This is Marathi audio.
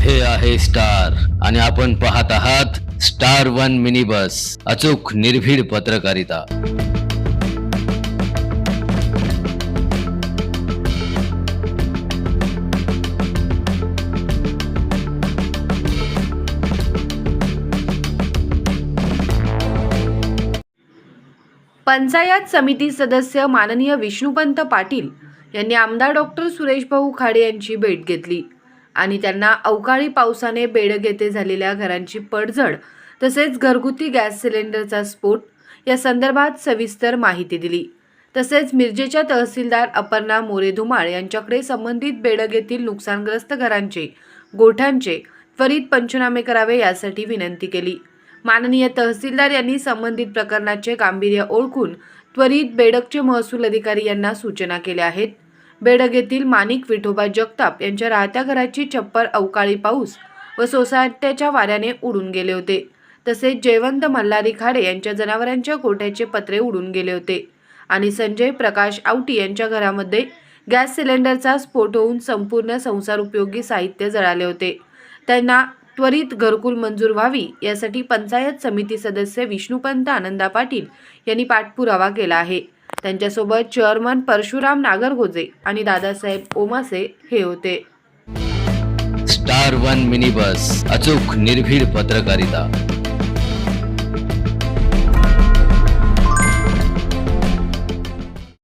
हे आहे स्टार आणि आपण पाहत आहात स्टार वन मिनी बस, अचूक निर्भीड पत्रकारिता। पंचायत समिती सदस्य माननीय विष्णुपंत पाटील यांनी आमदार डॉक्टर सुरेश भाऊ खाडे यांची भेट घेतली आणि त्यांना अवकाळी पावसाने बेडग येथे झालेल्या घरांची पडझड तसेच घरगुती गॅस सिलेंडरचा स्फोट या संदर्भात सविस्तर माहिती दिली। तसेच मिरजेच्या तहसीलदार अपर्णा मोरे धुमाळ यांच्याकडे संबंधित बेडग येथील नुकसानग्रस्त घरांचे गोठ्यांचे त्वरित पंचनामे करावे यासाठी विनंती केली। माननीय तहसीलदार यांनी संबंधित प्रकरणाचे गांभीर्य ओळखून त्वरित बेडगचे महसूल अधिकारी यांना सूचना केल्या आहेत। बेडग येथील माणिक विठोबा जगताप यांच्या राहत्या घराची छप्पर अवकाळी पाऊस व सोसाट्याच्या वाऱ्याने उडून गेले होते। तसेच जयवंत मल्हारी खाडे यांच्या जनावरांच्या गोठ्याचे पत्रे उडून गेले होते आणि संजय प्रकाश आवटी यांच्या घरामध्ये गॅस सिलेंडरचा स्फोट होऊन संपूर्ण संसार उपयोगी साहित्य जळाले होते। त्यांना त्वरित घरकुल मंजूर व्हावी यासाठी पंचायत समिती सदस्य विष्णुपंत आनंदा पाटील यांनी पाठपुरावा केला आहे। त्यांच्यासोबत चेअरमन परशुराम नागरगोजे आणि दादासाहेब ओमासे हे होते। स्टार वन मिनी बस, अचूक निर्भीड पत्रकारिता।